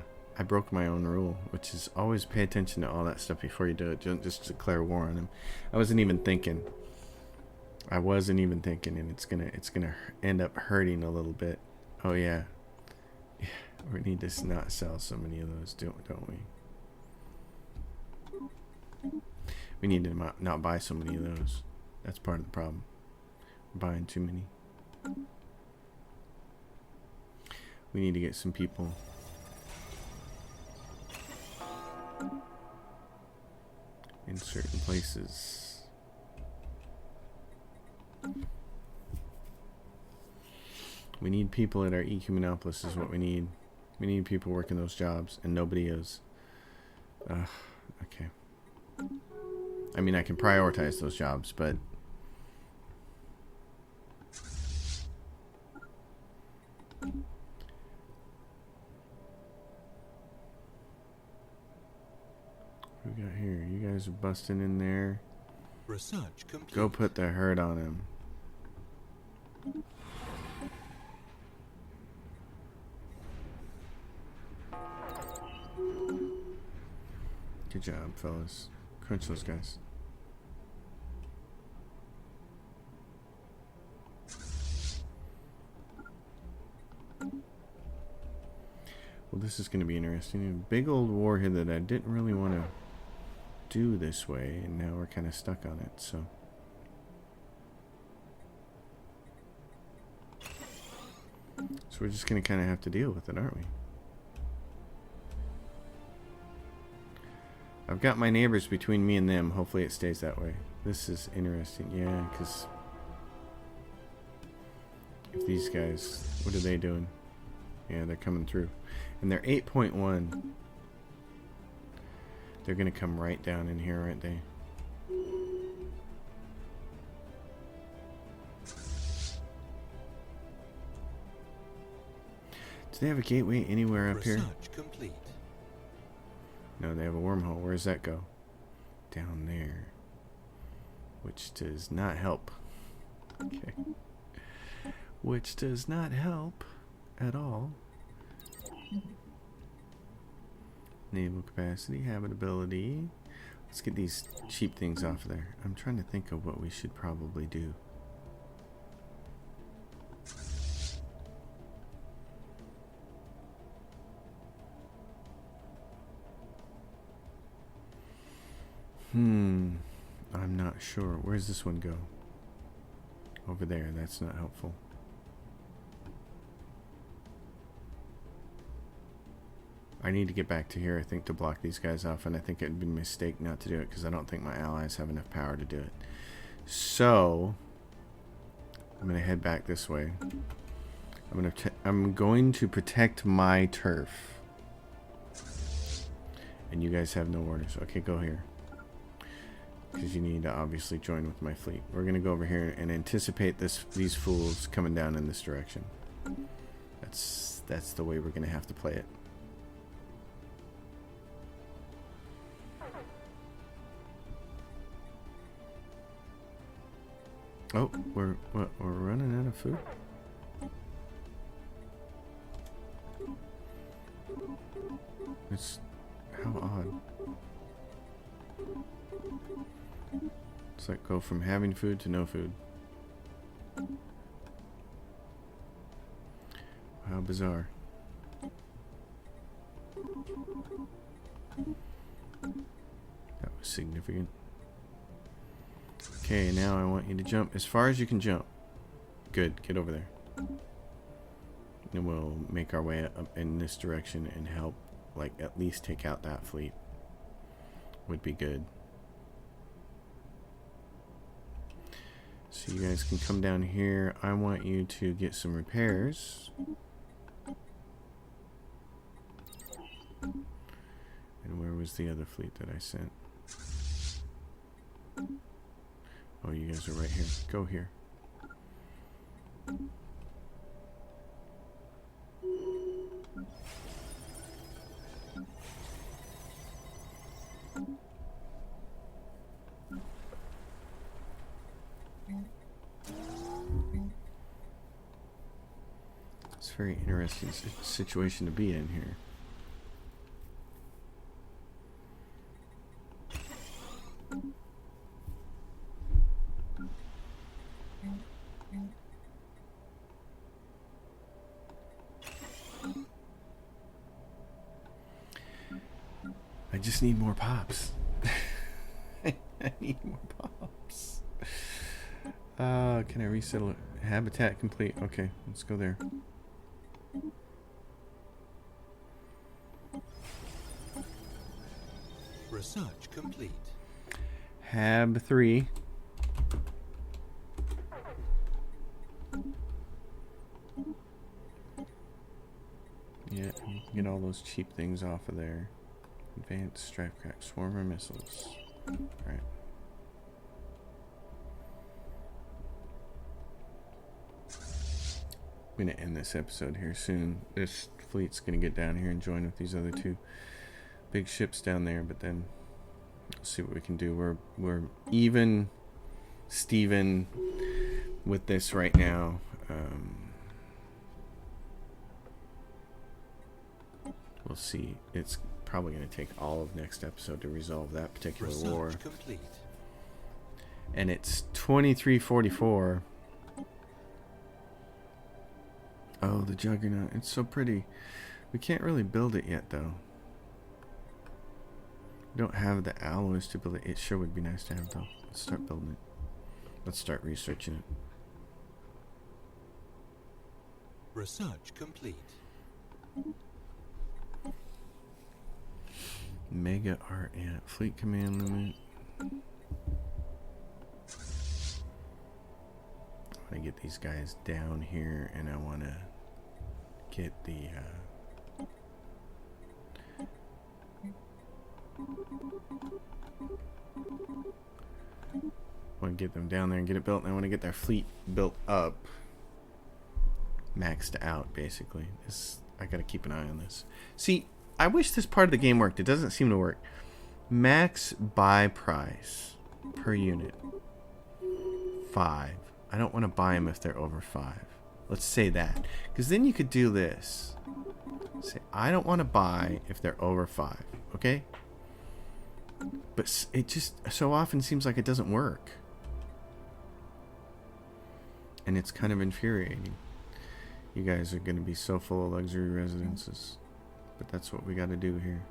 broke my own rule, which is always pay attention to all that stuff before you do it. Don't just declare war on them. I wasn't even thinking, and it's gonna end up hurting a little bit. Oh yeah, we need to not sell so many of those, don't we? We need to not buy so many of those. That's part of the problem. We're buying too many. We need to get some people in certain places. We need people at our Ecumenopolis is what we need. We need people working those jobs, and nobody is. Okay. I mean, I can prioritize those jobs, but what we got here? You guys are busting in there. Research complete. Go put the hurt on him. Good job, fellas. Crunch those guys. Well, this is going to be interesting. A big old war here that I didn't really want to do this way, and now we're kind of stuck on it, so. So we're just going to kind of have to deal with it, aren't we? I've got my neighbors between me and them. Hopefully it stays that way. This is interesting. Yeah, because if these guys, what are they doing? Yeah, they're coming through. And they're 8.1. They're going to come right down in here, aren't they? Do they have a gateway anywhere up here? Research complete. No, they have a wormhole. Where does that go? Down there. Which does not help. Okay. Which does not help at all. Naval capacity, habitability. Let's get these cheap things off of there. I'm trying to think of what we should probably do. I'm not sure. Where's this one go? Over there. That's not helpful. I need to get back to here, I think, to block these guys off, and I think it would be a mistake not to do it because I don't think my allies have enough power to do it. So I'm going to head back this way. I'm going to protect my turf. And you guys have no orders. Okay, go here. Because you need to obviously join with my fleet. We're going to go over here and anticipate these fools coming down in this direction. That's the way we're going to have to play it. Oh, we're running out of food. It's how odd. It's like go from having food to no food. How bizarre. That was significant. Okay, now I want you to jump as far as you can jump. Good, get over there. And we'll make our way up in this direction and help, like, at least take out that fleet. Would be good. So you guys can come down here. I want you to get some repairs. And where was the other fleet that I sent? Oh, you guys are right here. Go here. It's a very interesting situation to be in here. I just need more pops. I need more pops. Can I resettle it? Habitat complete. Okay, let's go there. Research complete. Hab 3. Yeah, you can get all those cheap things off of there. Advanced strike crack swarmer missiles. Alright. I'm gonna end this episode here soon. This fleet's gonna get down here and join with these other two big ships down there, but then we'll see what we can do. We're even Steven with this right now. We'll see. It's probably going to take all of next episode to resolve that particular war. Complete. And it's 2344. Oh, the Juggernaut. It's so pretty. We can't really build it yet, though. We don't have the alloys to build it. It sure would be nice to have, though. Let's start building it. Let's start researching it. Research complete. Mega art and fleet command limit. I want to get these guys down here, and I want to get the want to get them down there and get it built, and I want to get their fleet built up, maxed out, basically. I gotta keep an eye on this. See, I wish this part of the game worked. It doesn't seem to work. Max buy price per unit 5. I don't want to buy them if they're over 5. Let's say that, because then you could do this. Say, I don't want to buy if they're over 5, okay? But it just so often seems like it doesn't work. And it's kind of infuriating. You guys are going to be so full of luxury residences. But that's what we got to do here.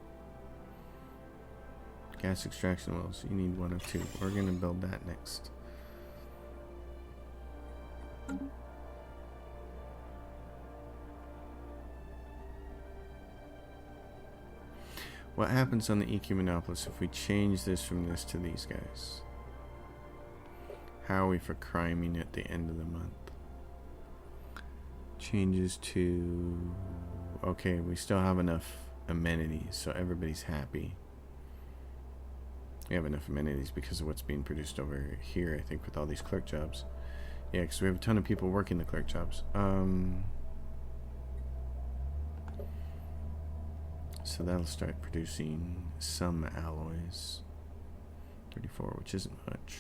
Gas extraction wells. You need 1 of 2. We're going to build that next. What happens on the EQ Monopolis if we change this from this to these guys? How are we for criming at the end of the month? Changes to... Okay, we still have enough amenities, so everybody's happy. We have enough amenities because of what's being produced over here, I think, with all these clerk jobs. Yeah, because we have a ton of people working the clerk jobs. So that'll start producing some alloys. 34, which isn't much.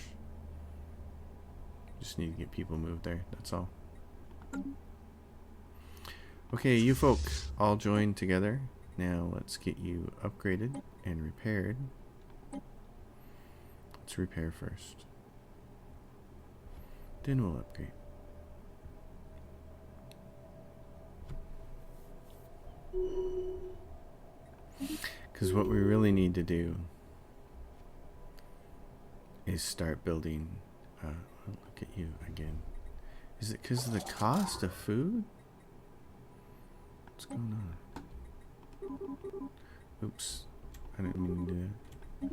Just need to get people moved there, that's all. Okay, you folk all joined together. Now let's get you upgraded and repaired. Let's repair first. Then we'll upgrade. Because what we really need to do is start building. Look at you again. Is it because of the cost of food? What's going on? Oops. I didn't mean to do that.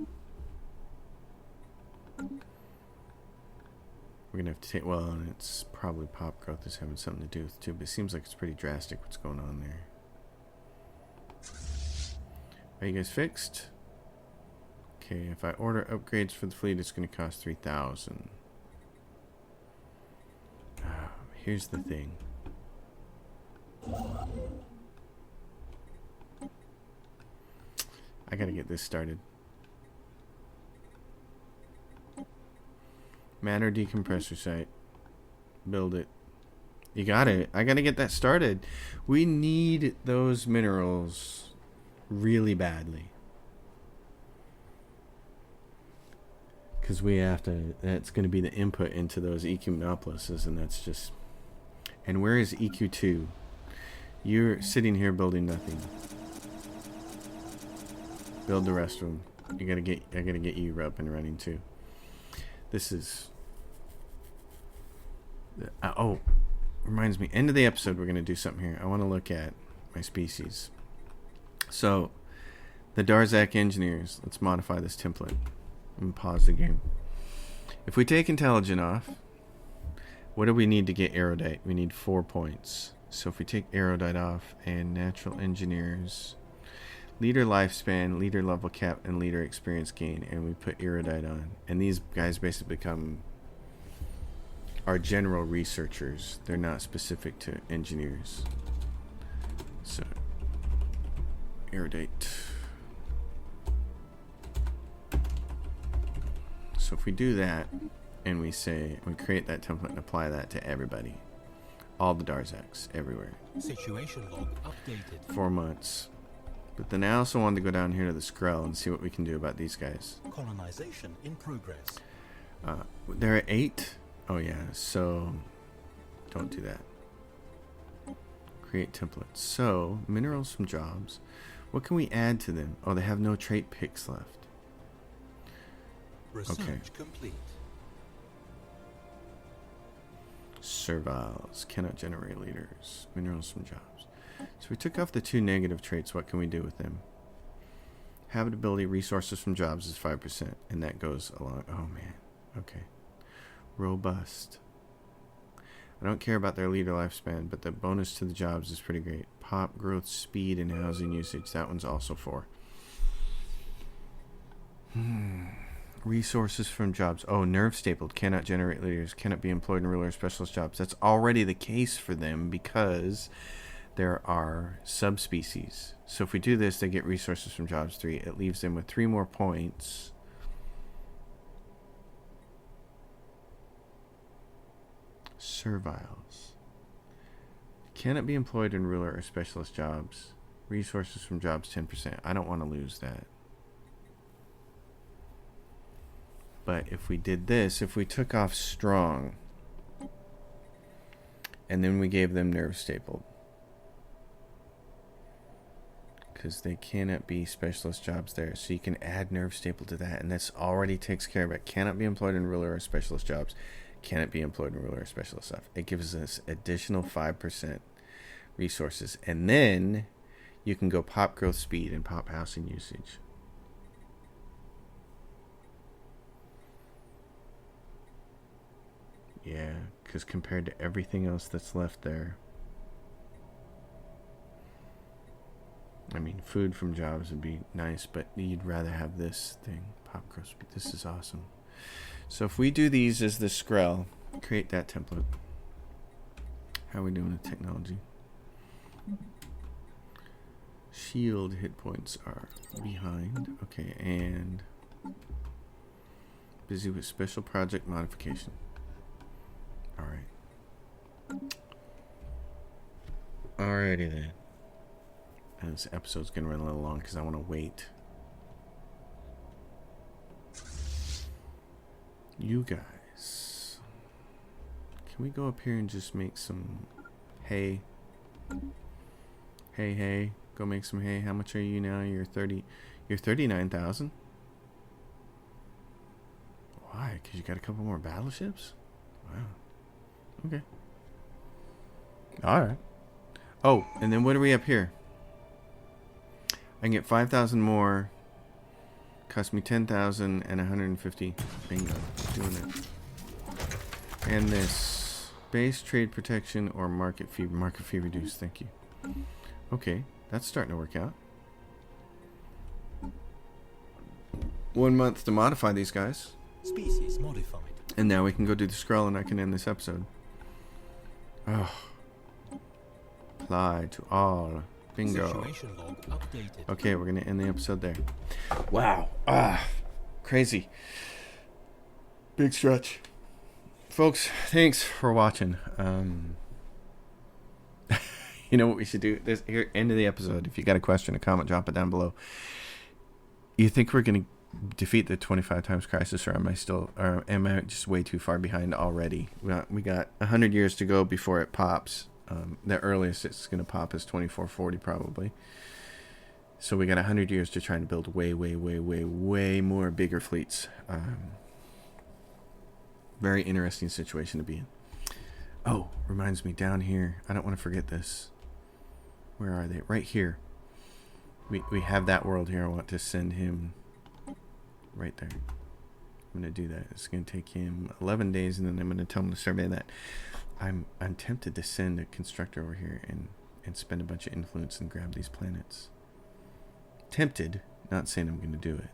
We're going to have to take... Well, and it's probably pop growth is having something to do with it too, but it seems like it's pretty drastic what's going on there. Are you guys fixed? Okay, if I order upgrades for the fleet, it's going to cost 3,000. Here's the thing. I gotta get this started. Matter decompressor site. Build it. You got it. I gotta get that started. We need those minerals really badly. Because we have to... That's going to be the input into those EQ monopolises, and that's just... And where is EQ2? You're sitting here building nothing. Build the rest of them. I gotta get you up and running too. This is... oh, reminds me. End of the episode, we're gonna do something here. I want to look at my species. So, the Darzak engineers. Let's modify this template and pause the game. If we take intelligent off, what do we need to get erudite? We need 4 points. So if we take erudite off and natural engineers, leader lifespan, leader level cap, and leader experience gain, and we put erudite on, and these guys basically become our general researchers. They're not specific to engineers. So erudite. So if we do that, and we say, we create that template and apply that to everybody. All the Darzaks, everywhere. Situation log updated. 4 months. But then I also wanted to go down here to the Skrull and see what we can do about these guys. Colonization in progress. They're at 8? Oh yeah, so don't do that. Create templates. So, minerals from jobs. What can we add to them? Oh, they have no trait picks left. Research Okay. complete. Serviles. Cannot generate leaders. Minerals from jobs. So we took off the 2 negative traits. What can we do with them? Habitability, resources from jobs is 5%. And that goes along. Oh, man. Okay. Robust. I don't care about their leader lifespan, but the bonus to the jobs is pretty great. Pop, growth, speed, and housing usage. That one's also 4. Resources from jobs. Oh, nerve stapled. Cannot generate leaders. Cannot be employed in ruler or specialist jobs. That's already the case for them because there are subspecies. So if we do this, they get resources from jobs 3. It leaves them with 3 more points. Serviles. Cannot be employed in ruler or specialist jobs. Resources from jobs 10%. I don't want to lose that. But if we did this, if we took off strong, and then we gave them nerve stapled, because they cannot be specialist jobs there, so you can add nerve staple to that, and this already takes care of it. Cannot be employed in ruler or specialist jobs. Cannot be employed in ruler or specialist stuff. It gives us additional 5% resources, and then you can go pop growth speed and pop housing usage. Yeah, because compared to everything else that's left there, I mean, food from jobs would be nice, but you'd rather have this thing, pop growth speed. This is awesome. So if we do these as the Skrell, create that template. How are we doing with technology? Shield hit points are behind. Okay, and busy with special project modification. All right. Alrighty then. And this episode's gonna run a little long because I want to wait. You guys, can we go up here and just make some hay? Hey, go make some hay. How much are you now? You're 39,000. Why? Because you got a couple more battleships? Wow. Okay. Alright. Oh, and then what are we up here? I can get 5,000 more. Cost me 10,000 and 150. Bingo. Doing it. And this. Base trade protection or market fee. Market fee reduced. Thank you. Okay. That's starting to work out. 1 month to modify these guys. Species modified. And now we can go do the scroll and I can end this episode. Oh. Apply to all. Bingo. Situation log updated. Okay, we're going to end the episode there. Wow. Crazy. Big stretch. Folks, thanks for watching. You know what we should do? This here, end of the episode. If you got a question, a comment, drop it down below. You think we're going to defeat the 25 times crisis, or am I just way too far behind already? We got 100 years to go before it pops. The earliest it's going to pop is 2440 probably. So we got 100 years to try to build way more bigger fleets. Very interesting situation to be in. Oh, reminds me, down here, I don't want to forget this. Where are they? Right here. We have that world here. I want to send him right there. I'm going to do that. It's going to take him 11 days, and then I'm going to tell him to survey that. I'm tempted to send a constructor over here and spend a bunch of influence and grab these planets. Tempted, not saying I'm going to do it.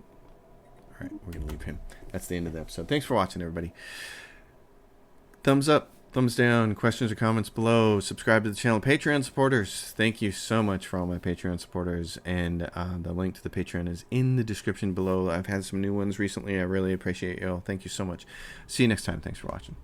Alright, we're going to leave him. That's the end of the episode. Thanks for watching, everybody. Thumbs up, thumbs down, questions or comments below. Subscribe to the channel. Patreon supporters, thank you so much for all my Patreon supporters. And the link to the Patreon is in the description below. I've had some new ones recently. I really appreciate you all. Thank you so much. See you next time. Thanks for watching.